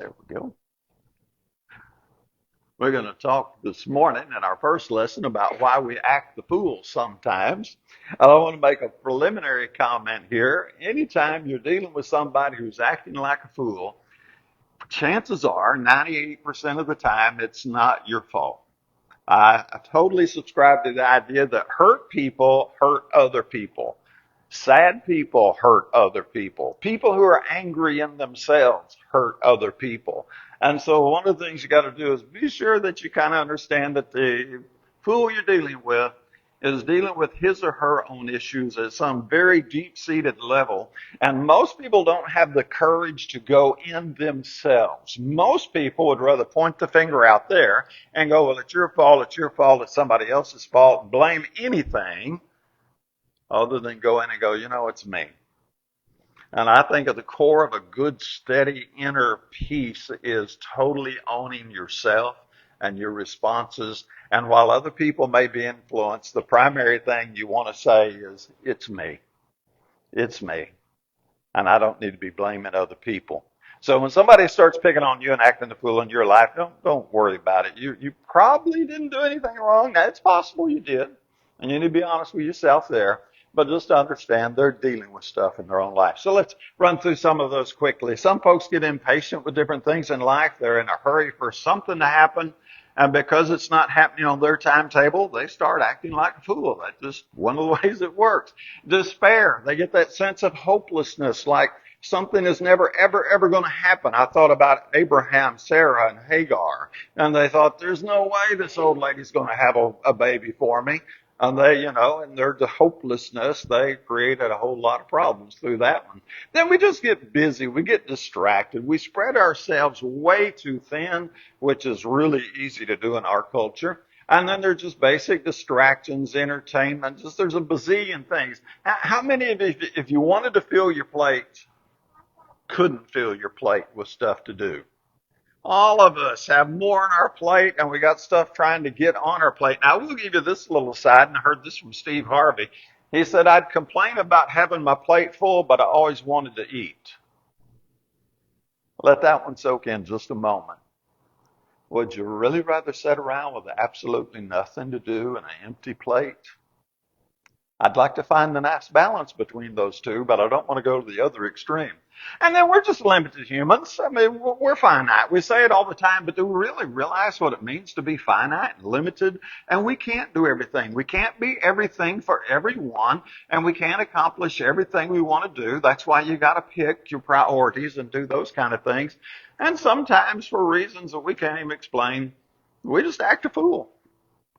There we go. We're going to talk this morning in our first lesson about why we act the fool sometimes. I want to make a preliminary comment here. Anytime you're dealing with somebody who's acting like a fool, chances are 98% of the time it's not your fault. I totally subscribe to the idea that hurt people hurt other people. Sad people hurt other people. People who are angry in themselves hurt other people. And so one of the things you got to do is be sure that you kind of understand that the fool you're dealing with is dealing with his or her own issues at some very deep-seated level. And most people don't have the courage to go in themselves. Most people would rather point the finger out there and go, well, it's your fault, it's somebody else's fault, blame anything other than go in and go, it's me. And I think at the core of a good, steady inner peace is totally owning yourself and your responses. And while other people may be influenced, the primary thing you want to say is, it's me. It's me. And I don't need to be blaming other people. So when somebody starts picking on you and acting the fool in your life, don't worry about it. You probably didn't do anything wrong. Now, it's possible you did. And you need to be honest with yourself there. But just understand they're dealing with stuff in their own life. So let's run through some of those quickly. Some folks get impatient with different things in life. They're in a hurry for something to happen. And because it's not happening on their timetable, they start acting like a fool. That's just one of the ways it works. Despair. They get that sense of hopelessness, like something is never, ever, ever going to happen. I thought about Abraham, Sarah, and Hagar. And they thought, there's no way this old lady's going to have a baby for me. And they, in their hopelessness, they created a whole lot of problems through that one. Then we just get busy. We get distracted. We spread ourselves way too thin, which is really easy to do in our culture. And then there's just basic distractions, entertainment. There's a bazillion things. How many of you, if you wanted to fill your plate, couldn't fill your plate with stuff to do? All of us have more on our plate, and we got stuff trying to get on our plate. Now, I will give you this little aside, and I heard this from Steve Harvey. He said, I'd complain about having my plate full, but I always wanted to eat. Let that one soak in just a moment. Would you really rather sit around with absolutely nothing to do and an empty plate? I'd like to find the nice balance between those two, but I don't want to go to the other extreme. And then we're just limited humans. I mean, we're finite. We say it all the time, but do we really realize what it means to be finite and limited? And we can't do everything. We can't be everything for everyone, and we can't accomplish everything we want to do. That's why you got to pick your priorities and do those kind of things. And sometimes, for reasons that we can't even explain, we just act a fool.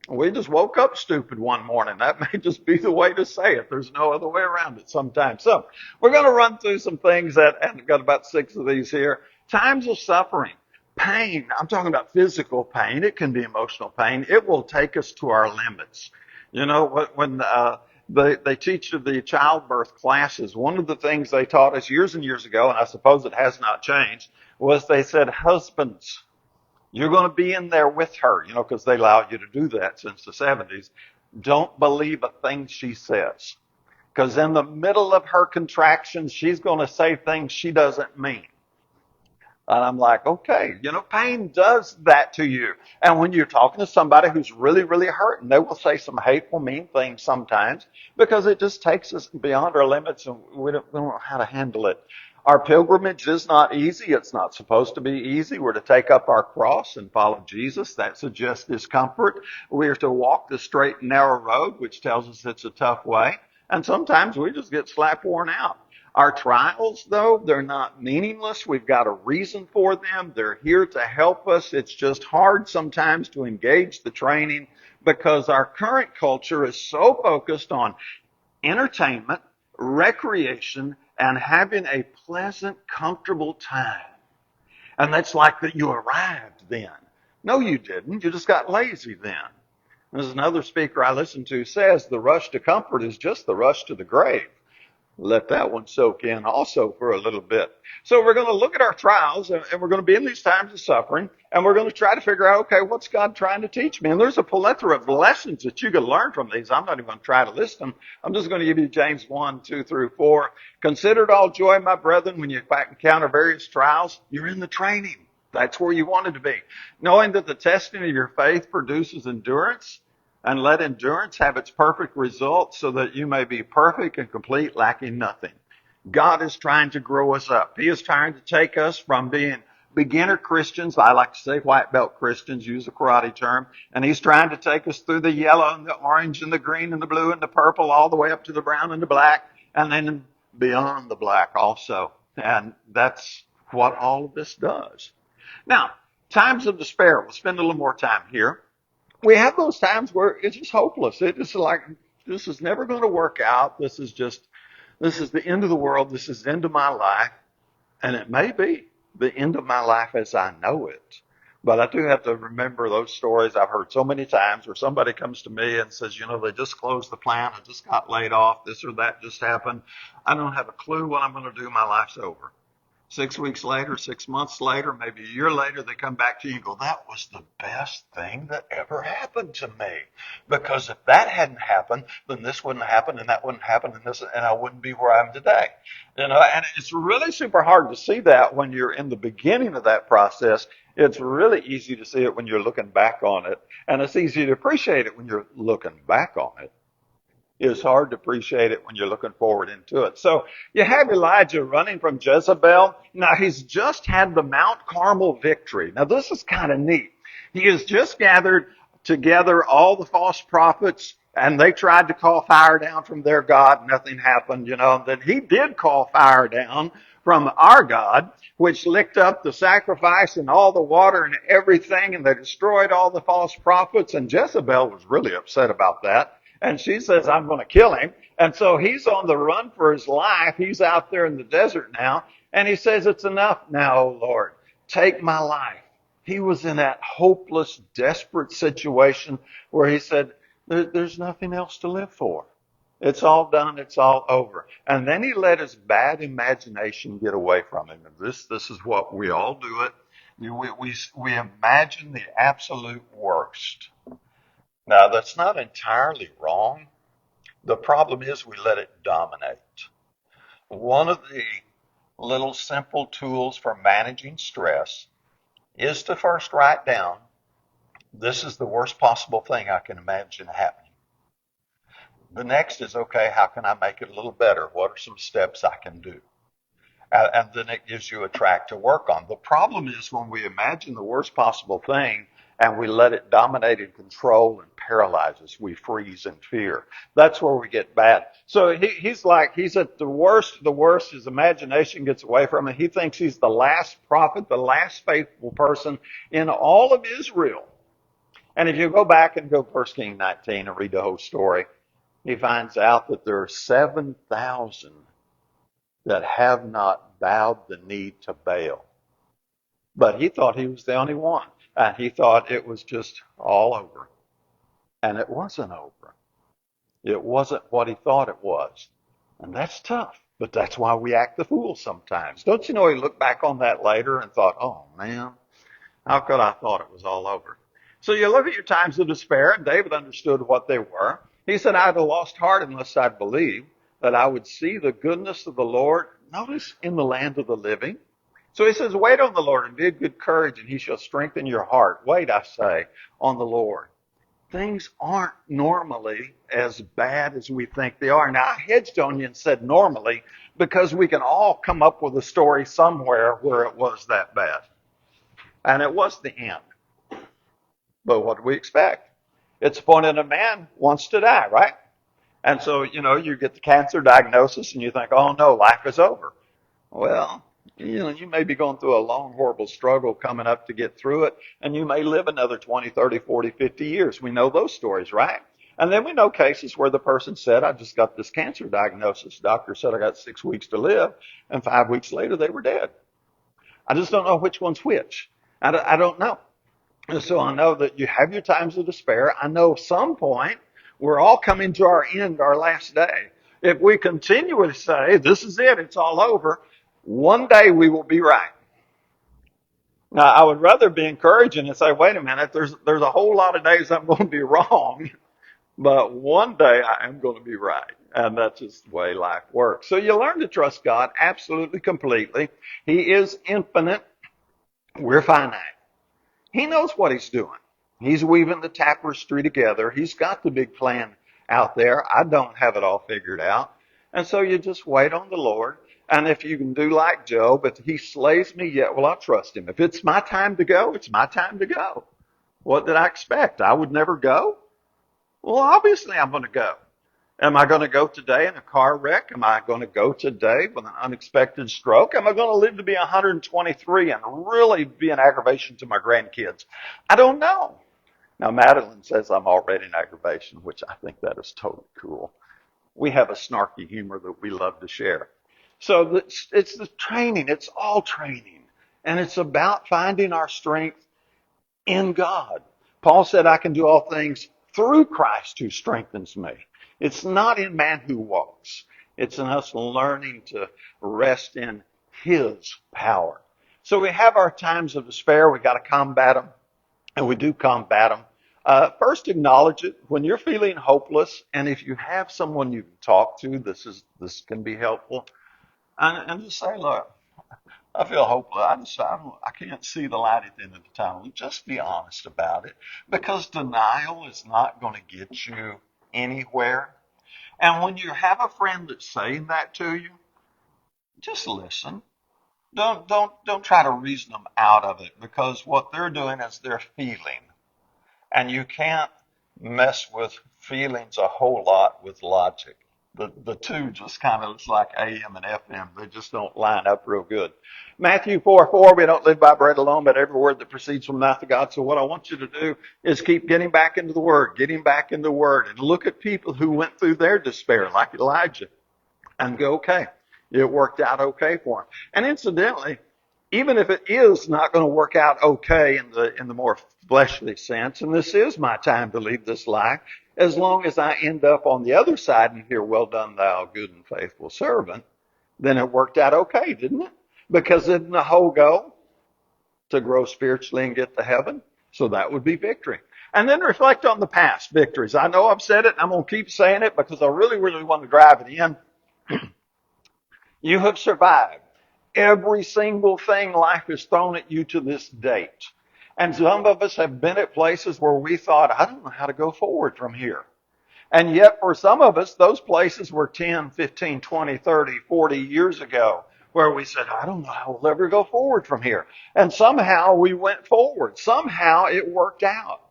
We just woke up stupid one morning. That may just be the way to say it. There's no other way around it sometimes. So we're going to run through some things and I've got about 6 of these here. Times of suffering, pain. I'm talking about physical pain. It can be emotional pain. It will take us to our limits. When they teach the childbirth classes, one of the things they taught us years and years ago, and I suppose it has not changed, was they said, husbands, you're going to be in there with her, because they allow you to do that since the 70s. Don't believe a thing she says. Because in the middle of her contractions, she's going to say things she doesn't mean. And I'm like, okay, pain does that to you. And when you're talking to somebody who's really, really hurting, they will say some hateful, mean things sometimes because it just takes us beyond our limits and we don't know how to handle it. Our pilgrimage is not easy. It's not supposed to be easy. We're to take up our cross and follow Jesus. That suggests discomfort. We are to walk the straight and narrow road, which tells us it's a tough way. And sometimes we just get slap worn out. Our trials, though, they're not meaningless. We've got a reason for them. They're here to help us. It's just hard sometimes to engage the training because our current culture is so focused on entertainment, recreation, and having a pleasant, comfortable time. And that's like that you arrived then. No, you didn't. You just got lazy then. There's another speaker I listen to says the rush to comfort is just the rush to the grave. Let that one soak in also for a little bit. So we're going to look at our trials and we're going to be in these times of suffering and we're going to try to figure out, okay, what's God trying to teach me? And there's a plethora of lessons that you can learn from these. I'm not even going to try to list them. I'm just going to give you James 1, 2 through 4. Consider it all joy, my brethren, when you encounter various trials. You're in the training. That's where you wanted to be. Knowing that the testing of your faith produces endurance, and let endurance have its perfect result so that you may be perfect and complete, lacking nothing. God is trying to grow us up. He is trying to take us from being beginner Christians. I like to say white belt Christians, use a karate term. And he's trying to take us through the yellow and the orange and the green and the blue and the purple all the way up to the brown and the black and then beyond the black also. And that's what all of this does. Now, times of despair. We'll spend a little more time here. We have those times where it's just hopeless. It is like, this is never going to work out. This is the end of the world. This is the end of my life. And it may be the end of my life as I know it. But I do have to remember those stories I've heard so many times where somebody comes to me and says, they just closed the plant. I just got laid off. This or that just happened. I don't have a clue what I'm going to do. My life's over. 6 weeks later, 6 months later, maybe a year later, they come back to you and go, that was the best thing that ever happened to me. Because if that hadn't happened, then this wouldn't happen and that wouldn't happen and I wouldn't be where I am today. And it's really super hard to see that when you're in the beginning of that process. It's really easy to see it when you're looking back on it. And it's easy to appreciate it when you're looking back on it. It's hard to appreciate it when you're looking forward into it. So you have Elijah running from Jezebel. Now he's just had the Mount Carmel victory. Now this is kind of neat. He has just gathered together all the false prophets and they tried to call fire down from their God. Nothing happened, Then he did call fire down from our God, which licked up the sacrifice and all the water and everything, and they destroyed all the false prophets. And Jezebel was really upset about that. And she says, I'm going to kill him. And so he's on the run for his life. He's out there in the desert now. And he says, it's enough now, O Lord. Take my life. He was in that hopeless, desperate situation where he said, there's nothing else to live for. It's all done. It's all over. And then he let his bad imagination get away from him. And this is what we all do it. We imagine the absolute worst. Now, that's not entirely wrong. The problem is we let it dominate. One of the little simple tools for managing stress is to first write down, this is the worst possible thing I can imagine happening. The next is, okay, how can I make it a little better? What are some steps I can do? And then it gives you a track to work on. The problem is when we imagine the worst possible thing and we let it dominate and control and paralyze us, we freeze in fear. That's where we get bad. So he's at the worst, his imagination gets away from him. He thinks he's the last prophet, the last faithful person in all of Israel. And if you go back and go 1 Kings 19 and read the whole story, he finds out that there are 7,000 that have not bowed the knee to Baal. But he thought he was the only one. And he thought it was just all over. And it wasn't over. It wasn't what he thought it was. And that's tough. But that's why we act the fool sometimes. Don't you know he looked back on that later and thought, oh man, how could I thought it was all over? So you look at your times of despair, and David understood what they were. He said, I'd have lost heart unless I'd believed that I would see the goodness of the Lord, notice, in the land of the living. So he says, wait on the Lord and be of good courage, and he shall strengthen your heart. Wait, I say, on the Lord. Things aren't normally as bad as we think they are. Now, I hedged on you and said normally because we can all come up with a story somewhere where it was that bad. And it was the end. But what do we expect? It's appointed a man wants to die, right? And so, you get the cancer diagnosis and you think, oh no, life is over. Well, you may be going through a long, horrible struggle coming up to get through it, and you may live another 20, 30, 40, 50 years. We know those stories, right? And then we know cases where the person said, I just got this cancer diagnosis. Doctor said I got 6 weeks to live, and 5 weeks later they were dead. I just don't know which one's which. I don't know. And so I know that you have your times of despair. I know some point we're all coming to our end, our last day. If we continually say, this is it, it's all over, one day we will be right. Now, I would rather be encouraging and say, wait a minute, there's a whole lot of days I'm going to be wrong, but one day I am going to be right. And that's just the way life works. So you learn to trust God absolutely, completely. He is infinite. We're finite. He knows what he's doing. He's weaving the tapestry together. He's got the big plan out there. I don't have it all figured out. And so you just wait on the Lord. And if you can do like Job, if he slays me yet, well, I'll trust him. If it's my time to go, it's my time to go. What did I expect? I would never go? Well, obviously I'm going to go. Am I going to go today in a car wreck? Am I going to go today with an unexpected stroke? Am I going to live to be 123 and really be an aggravation to my grandkids? I don't know. Now, Madeline says I'm already an aggravation, which I think that is totally cool. We have a snarky humor that we love to share. So it's the training. It's all training. And it's about finding our strength in God. Paul said, I can do all things through Christ who strengthens me. It's not in man who walks. It's in us learning to rest in his power. So we have our times of despair. We got to combat them, and we do combat them. First, acknowledge it when you're feeling hopeless, and if you have someone you can talk to, this can be helpful. And just say, look, I feel hopeless. I can't see the light at the end of the tunnel. Just be honest about it, because denial is not going to get you anywhere. And when you have a friend that's saying that to you, just listen. Don't try to reason them out of it, because what they're doing is they're feeling. And you can't mess with feelings a whole lot with logic. The two just kind of, it's like AM and FM. They just don't line up real good. Matthew 4:4, we don't live by bread alone, but every word that proceeds from the mouth of God. So what I want you to do is keep getting back into the Word, getting back in the Word, and look at people who went through their despair, like Elijah, and go, okay, it worked out okay for him. And incidentally, even if it is not going to work out okay in the more fleshly sense, and this is my time to leave this life, as long as I end up on the other side and hear, well done, thou good and faithful servant, then it worked out okay, didn't it? Because isn't the whole goal to grow spiritually and get to heaven? So that would be victory. And then reflect on the past victories. I know I've said it, and I'm going to keep saying it because I really, really want to drive it in. You have survived every single thing life has thrown at you to this date. And some of us have been at places where we thought, I don't know how to go forward from here. And yet for some of us, those places were 10, 15, 20, 30, 40 years ago, where we said, I don't know how we'll ever go forward from here. And somehow we went forward. Somehow it worked out.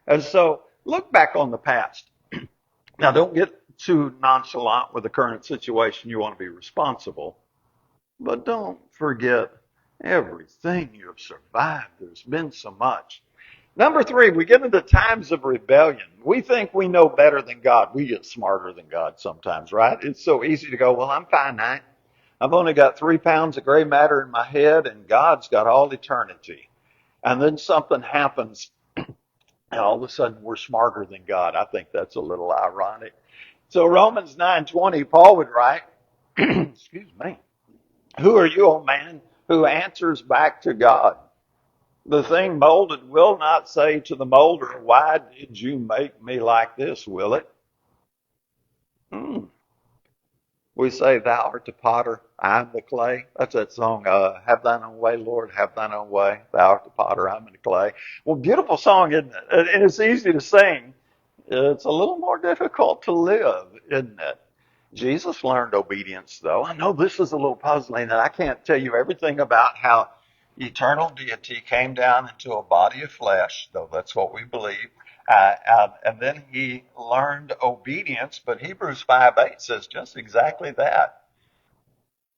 And so look back on the past. Now don't get too nonchalant with the current situation. You want to be responsible. But don't forget everything you have survived. There's been so much. Number 3, we get into times of rebellion. We think we know better than God. We get smarter than God sometimes, right? It's so easy to go, well, I'm finite. I've only got 3 pounds of gray matter in my head, and God's got all eternity. And then something happens, and all of a sudden we're smarter than God. I think that's a little ironic. So Romans 9:20, Paul would write, excuse me, who are you, O man, who answers back to God? The thing molded will not say to the molder, why did you make me like this, will it? Hmm. We say, thou art the potter, I am the clay. That's that song, have thine own way, Lord, have thine own way. Thou art the potter, I am the clay. Well, beautiful song, isn't it? And it's easy to sing. It's a little more difficult to live, isn't it? Jesus learned obedience, though. I know this is a little puzzling, and I can't tell you everything about how eternal deity came down into a body of flesh, though that's what we believe. And then he learned obedience, but Hebrews 5:8 says just exactly that.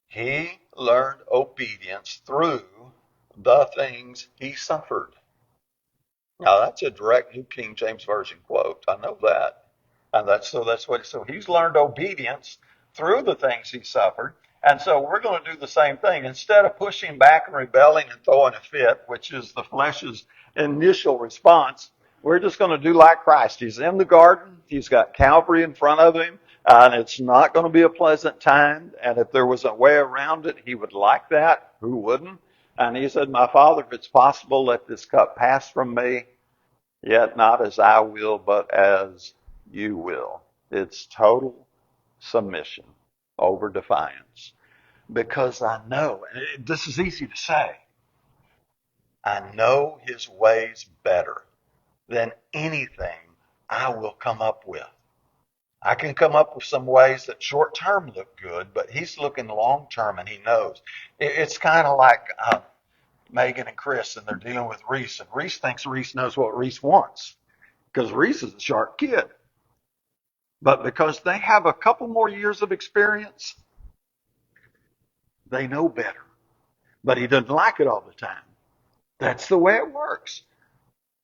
He learned obedience through the things he suffered. Now that's a direct New King James Version quote. I know that. And that's what, so he's learned obedience through the things he suffered. And so we're going to do the same thing. Instead of pushing back and rebelling and throwing a fit, which is the flesh's initial response, we're just going to do like Christ. He's in the garden. He's got Calvary in front of him. And it's not going to be a pleasant time. And if there was a way around it, he would like that. Who wouldn't? And he said, my Father, if it's possible, let this cup pass from me. Yet not as I will, but as you will. It's total submission over defiance. Because I know, and this is easy to say, I know his ways better than anything I will come up with. I can come up with some ways that short term look good, but he's looking long term and he knows. It's kind of like Megan and Chris, and they're dealing with Reese, and Reese thinks Reese knows what Reese wants because Reese is a sharp kid. But because they have a couple more years of experience, they know better. But he doesn't like it all the time. That's the way it works.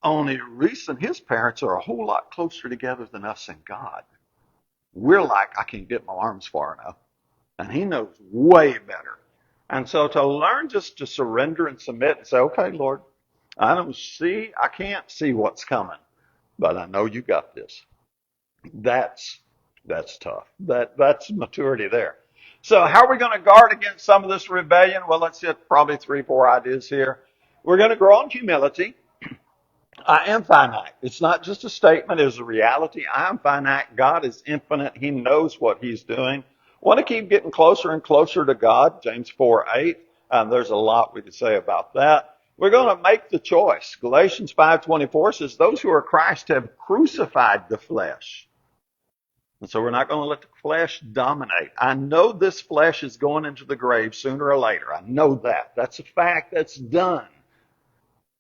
Only Reese and his parents are a whole lot closer together than us and God. We're like, I can't get my arms far enough. And he knows way better. And so to learn just to surrender and submit and say, okay, Lord, I can't see what's coming, but I know you got this. That's that's tough. That's maturity there. So how are we going to guard against some of this rebellion? Well, let's hit probably 3, 4 ideas here. We're going to grow in humility. I am finite. It's not just a statement, it's a reality. I am finite. God is infinite. He knows what he's doing. Want to keep getting closer and closer to God, James 4:8. There's a lot we could say about that. We're going to make the choice. Galatians 5:24 says, those who are Christ have crucified the flesh. And so we're not going to let the flesh dominate. I know this flesh is going into the grave sooner or later. I know that. That's a fact. That's done.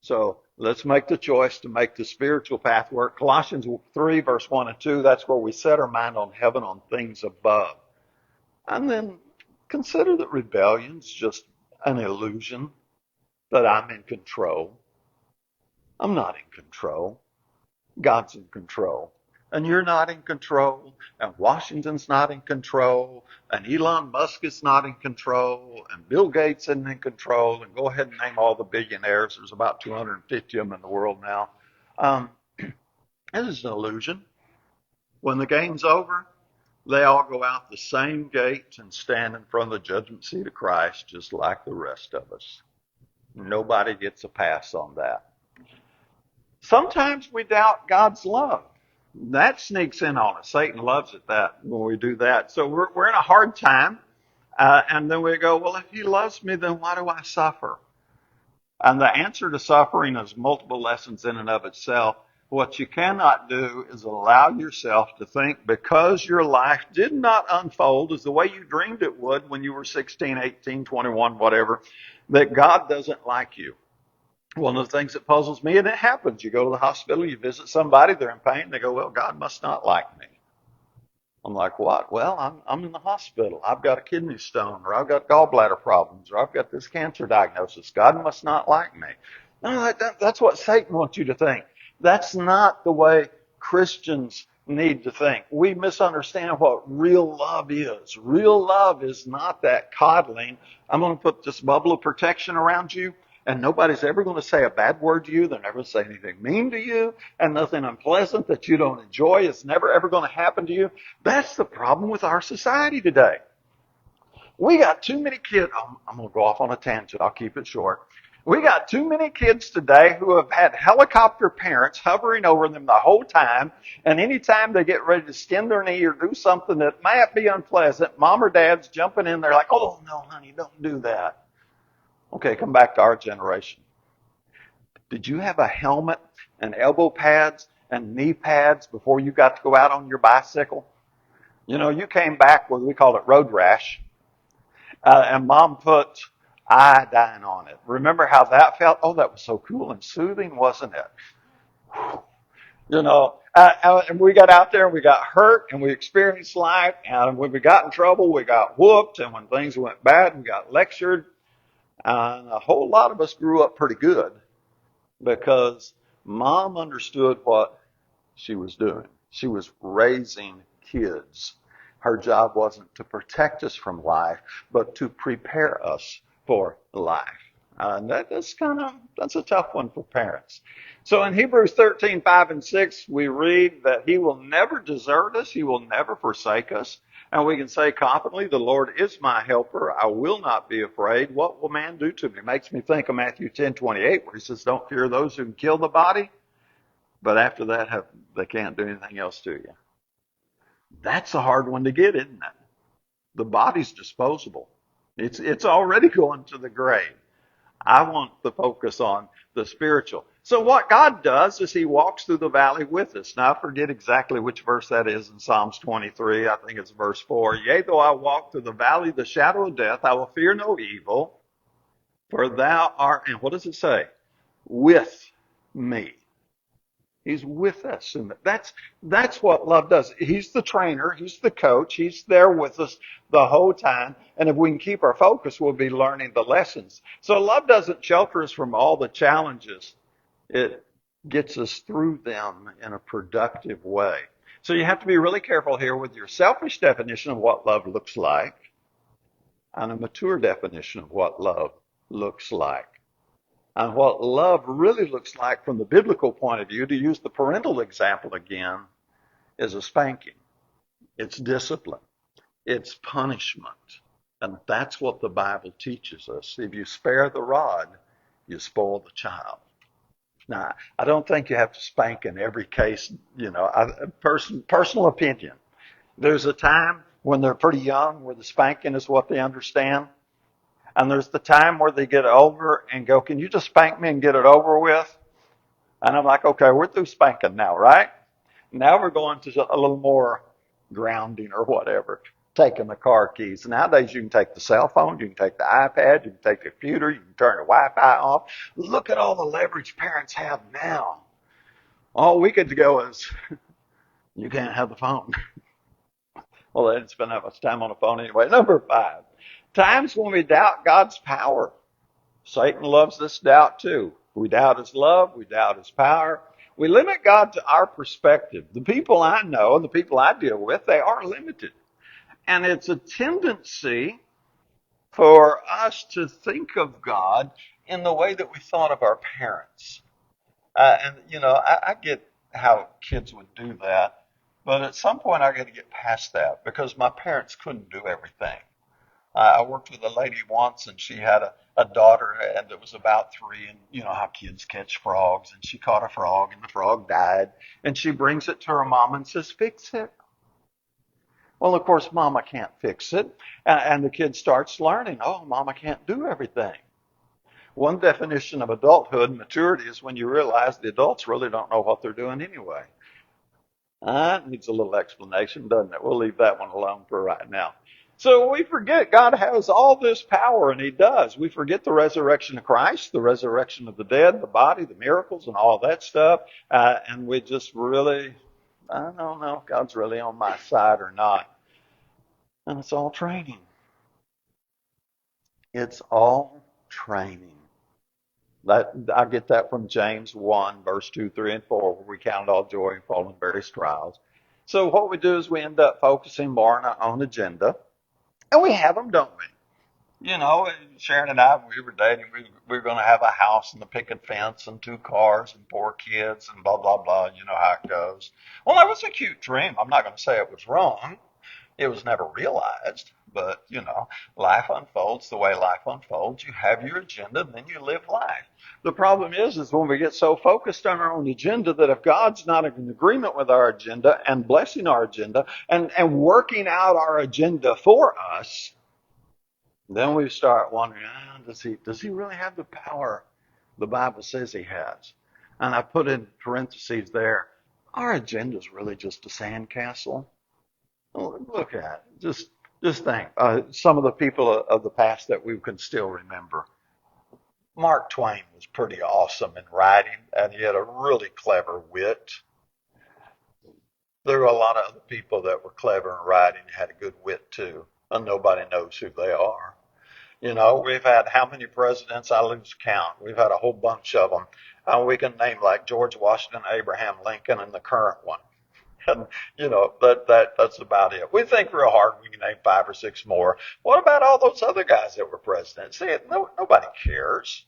So let's make the choice to make the spiritual path work. Colossians 3, verse 1 and 2, that's where we set our mind on heaven, on things above. And then consider that rebellion's just an illusion, that I'm in control. I'm not in control. God's in control. And you're not in control, and Washington's not in control, and Elon Musk is not in control, and Bill Gates isn't in control, and go ahead and name all the billionaires. There's about 250 of them in the world now. It is an illusion. When the game's over, they all go out the same gate and stand in front of the judgment seat of Christ just like the rest of us. Nobody gets a pass on that. Sometimes we doubt God's love. That sneaks in on us. Satan loves it that when we do that. So we're in a hard time. And then we go, well, if he loves me, then why do I suffer? And the answer to suffering is multiple lessons in and of itself. What you cannot do is allow yourself to think because your life did not unfold as the way you dreamed it would when you were 16, 18, 21, whatever, that God doesn't like you. One of the things that puzzles me, and it happens, you go to the hospital, you visit somebody, they're in pain, they go, well, God must not like me. I'm like, what? Well, I'm in the hospital. I've got a kidney stone, or I've got gallbladder problems, or I've got this cancer diagnosis. God must not like me. No, that's what Satan wants you to think. That's not the way Christians need to think. We misunderstand what real love is. Real love is not that coddling. I'm going to put this bubble of protection around you, and nobody's ever going to say a bad word to you. They're never going to say anything mean to you, and nothing unpleasant that you don't enjoy is never ever going to happen to you. That's the problem with our society today. We got too many kids. I'm going to go off on a tangent. I'll keep it short. We got too many kids today who have had helicopter parents hovering over them the whole time, and anytime they get ready to skin their knee or do something that might be unpleasant, mom or dad's jumping in there like, oh, no, honey, don't do that. Okay, come back to our generation. Did you have a helmet and elbow pads and knee pads before you got to go out on your bicycle? You know, you came back with, we called it road rash, and mom put iodine on it. Remember how that felt? Oh, that was so cool and soothing, wasn't it? You know, and we got out there and we got hurt and we experienced life. And when we got in trouble, we got whooped. And when things went bad, we got lectured. And a whole lot of us grew up pretty good because mom understood what she was doing. She was raising kids. Her job wasn't to protect us from life, but to prepare us for life. And that's a tough one for parents. So in Hebrews 13, 5 and 6, we read that he will never desert us. He will never forsake us. And we can say confidently, the Lord is my helper. I will not be afraid. What will man do to me? It makes me think of Matthew 10:28, where he says, don't fear those who can kill the body, but after that, they can't do anything else to you. That's a hard one to get, isn't it? The body's disposable. It's already going to the grave. I want the focus on the spiritual. So what God does is he walks through the valley with us. Now I forget exactly which verse that is in Psalms 23. I think it's verse 4. Yea, though I walk through the valley of the shadow of death, I will fear no evil, for thou art, and what does it say? With me. He's with us. And that's what love does. He's the trainer. He's the coach. He's there with us the whole time. And if we can keep our focus, we'll be learning the lessons. So love doesn't shelter us from all the challenges. It gets us through them in a productive way. So you have to be really careful here with your selfish definition of what love looks like and a mature definition of what love looks like. And what love really looks like from the biblical point of view, to use the parental example again, is a spanking. It's discipline. It's punishment. And that's what the Bible teaches us. If you spare the rod, you spoil the child. Now, I don't think you have to spank in every case, personal opinion. There's a time when they're pretty young where the spanking is what they understand. And there's the time where they get older and go, can you just spank me and get it over with? And I'm like, okay, we're through spanking now, right? Now we're going to a little more grounding or whatever, taking the car keys. Nowadays you can take the cell phone, you can take the iPad, you can take the computer, you can turn the Wi-Fi off. Look at all the leverage parents have now. All we get to go is, you can't have the phone. Well, they didn't spend that much time on the phone anyway. Number 5, times when we doubt God's power. Satan loves this doubt too. We doubt his love. We doubt his power. We limit God to our perspective. The people I know and the people I deal with, they are limited. And it's a tendency for us to think of God in the way that we thought of our parents. I get how kids would do that. But at some point, I got to get past that because my parents couldn't do everything. I worked with a lady once, and she had a daughter that was about 3, and you know how kids catch frogs, and she caught a frog, and the frog died, and she brings it to her mom and says, "Fix it." Well, of course, Mama can't fix it, and the kid starts learning, oh, Mama can't do everything. One definition of adulthood and maturity is when you realize the adults really don't know what they're doing anyway. That needs a little explanation, doesn't it? We'll leave that one alone for right now. So we forget God has all this power, and he does. We forget the resurrection of Christ, the resurrection of the dead, the body, the miracles, and all that stuff. And we just really, I don't know if God's really on my side or not. And it's all training. It's all training. I get that from James 1, verse 2, 3, and 4, where we count all joy and fall in various trials. So what we do is we end up focusing more on our own agenda. And we have them, don't we? You know, Sharon and I, we were dating, we were going to have a house and a picket fence and 2 cars and 4 kids and blah, blah, blah. You know how it goes. Well, that was a cute dream. I'm not going to say it was wrong. It was never realized. But, life unfolds the way life unfolds. You have your agenda, and then you live life. The problem is when we get so focused on our own agenda that if God's not in agreement with our agenda and blessing our agenda and working out our agenda for us, then we start wondering, does he really have the power the Bible says he has? And I put in parentheses there, our agenda is really just a sandcastle. Look at it. Just think. Some of the people of the past that we can still remember. Mark Twain was pretty awesome in writing, and he had a really clever wit. There were a lot of other people that were clever in writing and had a good wit too, and nobody knows who they are. We've had how many presidents? I lose count. We've had a whole bunch of them. We can name like George Washington, Abraham Lincoln, and the current one. And, that's about it. We think real hard. We can name 5 or 6 more. What about all those other guys that were presidents? See, nobody cares.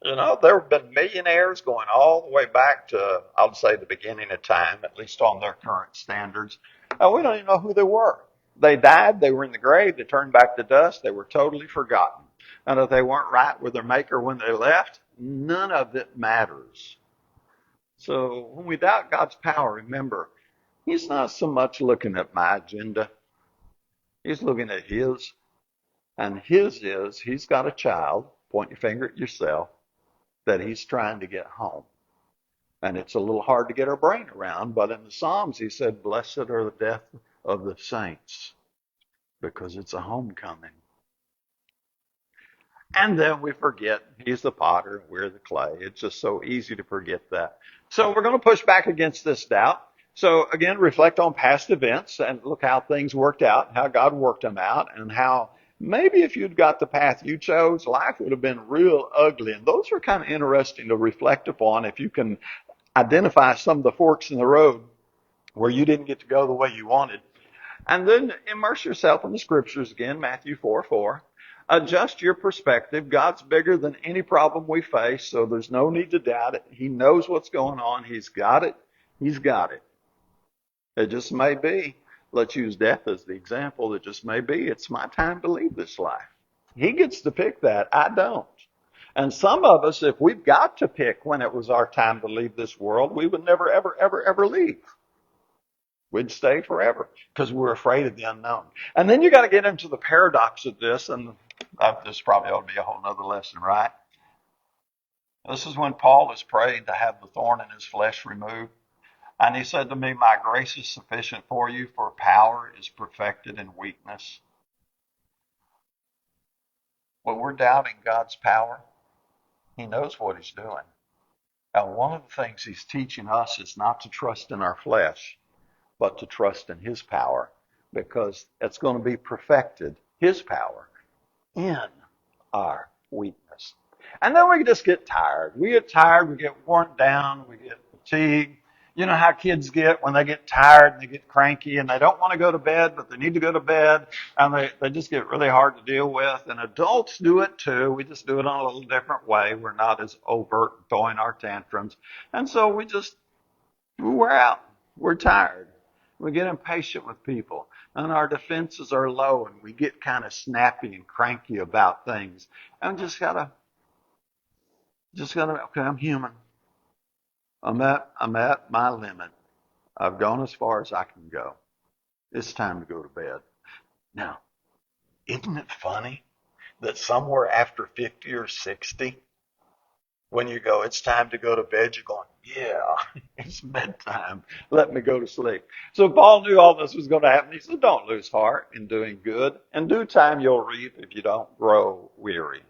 There have been millionaires going all the way back to, I'll say, the beginning of time, at least on their current standards. We don't even know who they were. They died. They were in the grave. They turned back to dust. They were totally forgotten. And if they weren't right with their maker when they left, none of it matters. So when we doubt God's power, remember, he's not so much looking at my agenda. He's looking at his. And his is, he's got a child. point your finger at yourself, that he's trying to get home. And it's a little hard to get our brain around, but in the Psalms he said, blessed are the death of the saints, because it's a homecoming. And then we forget he's the potter, we're the clay. It's just so easy to forget that. So we're going to push back against this doubt. So again, reflect on past events and look how things worked out, how God worked them out, and how maybe if you'd got the path you chose, life would have been real ugly. And those are kind of interesting to reflect upon if you can identify some of the forks in the road where you didn't get to go the way you wanted. And then immerse yourself in the scriptures again, Matthew 4:4. Adjust your perspective. God's bigger than any problem we face, so there's no need to doubt it. He knows what's going on. He's got it. He's got it. It just may be, let's use death as the example, it just may be, it's my time to leave this life. He gets to pick that. I don't. And some of us, if we've got to pick when it was our time to leave this world, we would never, ever, ever, ever leave. We'd stay forever because we're afraid of the unknown. And then you got to get into the paradox of this, and this probably ought to be a whole other lesson, right? This is when Paul is praying to have the thorn in his flesh removed. And he said to me, my grace is sufficient for you, for power is perfected in weakness. When we're doubting God's power, he knows what he's doing. And one of the things he's teaching us is not to trust in our flesh, but to trust in his power, because it's going to be perfected, his power, in our weakness. And then we just get tired. We get tired, we get worn down, we get fatigued. You know how kids get when they get tired and they get cranky and they don't want to go to bed, but they need to go to bed, and they just get really hard to deal with. And adults do it too. We just do it on a little different way. We're not as overt throwing our tantrums. And so we wear out. We're tired. We get impatient with people, and our defenses are low, and we get kind of snappy and cranky about things. And just gotta, okay, I'm human. I'm at my limit. I've gone as far as I can go. It's time to go to bed. Now, isn't it funny that somewhere after 50 or 60, when you go, it's time to go to bed, you're going, yeah, it's bedtime. Let me go to sleep. So Paul knew all this was going to happen. He said, don't lose heart in doing good. In due time, you'll reap if you don't grow weary.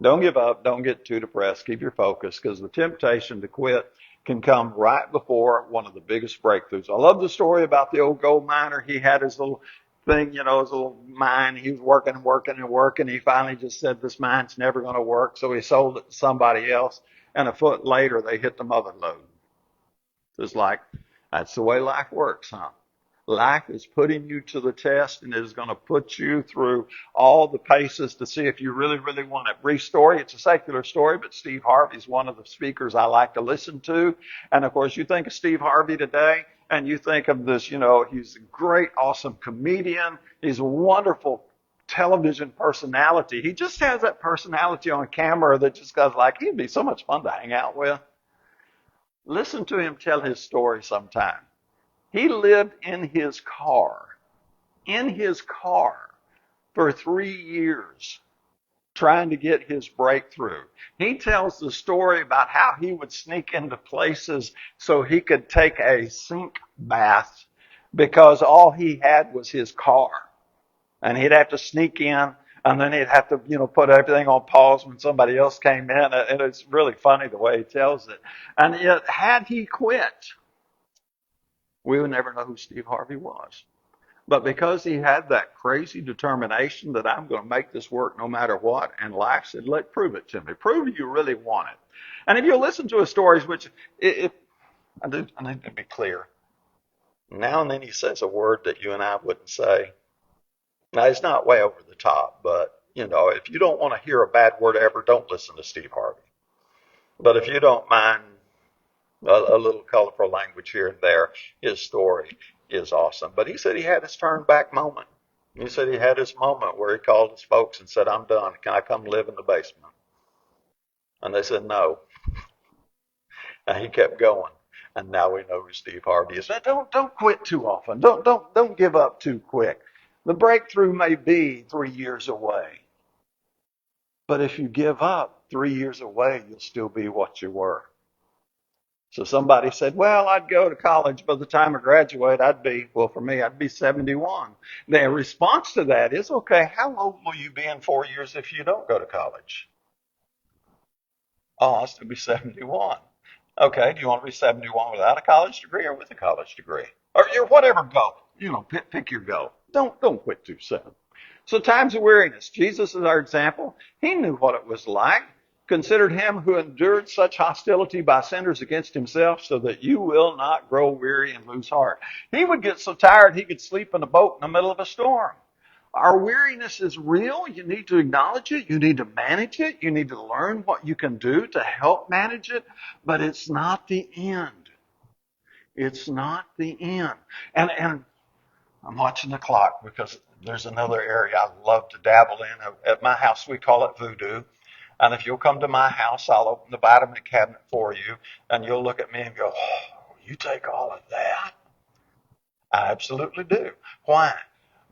Don't give up. Don't get too depressed. Keep your focus, because the temptation to quit can come right before one of the biggest breakthroughs. I love the story about the old gold miner. He had his little thing, his little mine. He was working and working and working. He finally just said, this mine's never going to work. So he sold it to somebody else. And a foot later, they hit the mother lode. It's like, that's the way life works, huh? Life is putting you to the test, and it is going to put you through all the paces to see if you really, really want it. Brief story. It's a secular story, but Steve Harvey's one of the speakers I like to listen to. And of course, you think of Steve Harvey today, and you think of this, he's a great, awesome comedian. He's a wonderful television personality. He just has that personality on camera that just goes like, he'd be so much fun to hang out with. Listen to him tell his story sometime. He lived in his car for 3 years trying to get his breakthrough. He tells the story about how he would sneak into places so he could take a sink bath because all he had was his car. And he'd have to sneak in, and then he'd have to, put everything on pause when somebody else came in. And it's really funny the way he tells it. And yet, had he quit, we would never know who Steve Harvey was. But because he had that crazy determination that I'm going to make this work no matter what, and life said, prove it to me. Prove you really want it. And if you listen to his stories, which I need to be clear. Now and then he says a word that you and I wouldn't say. Now, he's not way over the top, but, if you don't want to hear a bad word ever, don't listen to Steve Harvey. But if you don't mind a little colorful language here and there, his story is awesome. But he said he had his turn back moment. He said he had his moment where he called his folks and said, I'm done. Can I come live in the basement? And they said, no. And he kept going. And now we know who Steve Harvey is. Now, don't quit too often. Don't give up too quick. The breakthrough may be 3 years away, But if you give up 3 years away, you'll still be what you were. So somebody said, well, I'd go to college. By the time I graduate, for me, I'd be 71. The response to that is, okay, how old will you be in 4 years if you don't go to college? Oh, I'll still be 71. Okay, do you want to be 71 without a college degree or with a college degree? Or your whatever goal. Pick your goal. Don't quit too soon. So times of weariness. Jesus is our example. He knew what it was like. Considered him who endured such hostility by sinners against himself so that you will not grow weary and lose heart. He would get so tired he could sleep in a boat in the middle of a storm. Our weariness is real. You need to acknowledge it. You need to manage it. You need to learn what you can do to help manage it. But it's not the end. It's not the end. And I'm watching the clock because there's another area I love to dabble in. At my house, we call it voodoo. And if you'll come to my house, I'll open the vitamin cabinet for you. And you'll look at me and go, oh, you take all of that? I absolutely do. Why?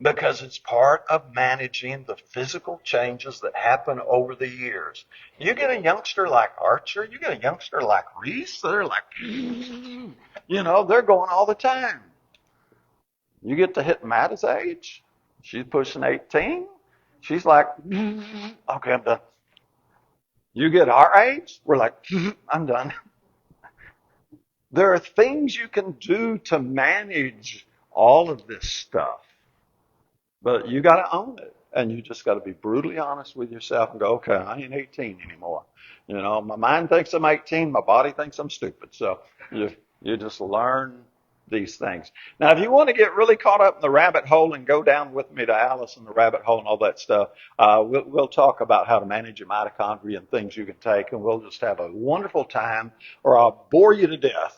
Because it's part of managing the physical changes that happen over the years. You get a youngster like Archer, you get a youngster like Reese, they're like, they're going all the time. You get to hit Matta's age, she's pushing 18, she's like, okay, I'm done. You get our age, we're like, I'm done. There are things you can do to manage all of this stuff. But you got to own it. And you just got to be brutally honest with yourself and go, okay, I ain't 18 anymore. My mind thinks I'm 18. My body thinks I'm stupid. So you just learn these things. Now, if you want to get really caught up in the rabbit hole and go down with me to Alice and the rabbit hole and all that stuff, we'll talk about how to manage your mitochondria and things you can take. And we'll just have a wonderful time, or I'll bore you to death.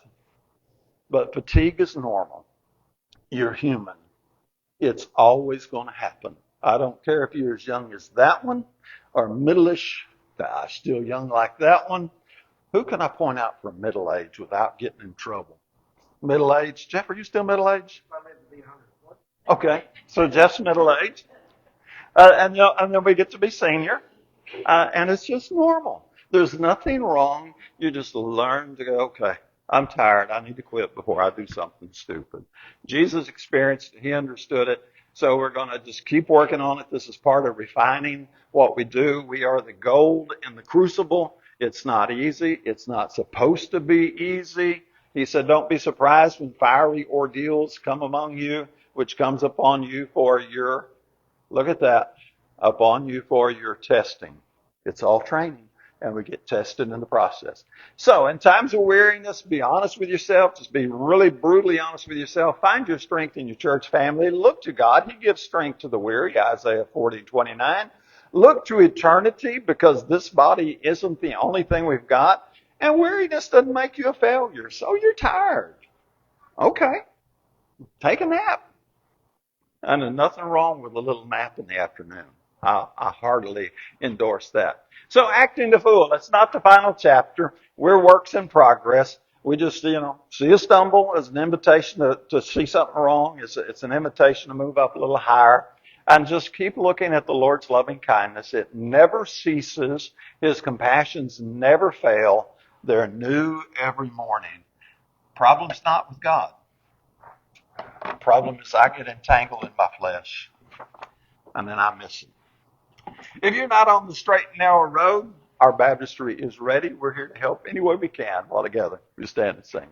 But fatigue is normal. You're human. It's always going to happen. I don't care if you're as young as that one or middle-ish, still young like that one. Who can I point out for middle age without getting in trouble? Middle age. Jeff, are you still middle age? Okay, so Jeff's middle age. And then we get to be senior. And it's just normal. There's nothing wrong. You just learn to go, okay, I'm tired. I need to quit before I do something stupid. Jesus experienced it. He understood it. So we're going to just keep working on it. This is part of refining what we do. We are the gold in the crucible. It's not easy. It's not supposed to be easy. He said, don't be surprised when fiery ordeals come among you, which comes upon you for your, look at that, upon you for your testing. It's all training, and we get tested in the process. So in times of weariness, be honest with yourself. Just be really brutally honest with yourself. Find your strength in your church family. Look to God. He gives strength to the weary, Isaiah 40:29. Look to eternity, because this body isn't the only thing we've got. And weariness doesn't make you a failure. So you're tired. Okay. Take a nap. And there's nothing wrong with a little nap in the afternoon. I heartily endorse that. So acting the fool, that's not the final chapter. We're works in progress. We just, see a stumble as an invitation to see something wrong. It's an invitation to move up a little higher. And just keep looking at the Lord's loving kindness. It never ceases. His compassions never fail. They're new every morning. Problem's not with God. The problem is I get entangled in my flesh, and then I miss it. If you're not on the straight and narrow road, our baptistry is ready. We're here to help any way we can while together we stand and sing.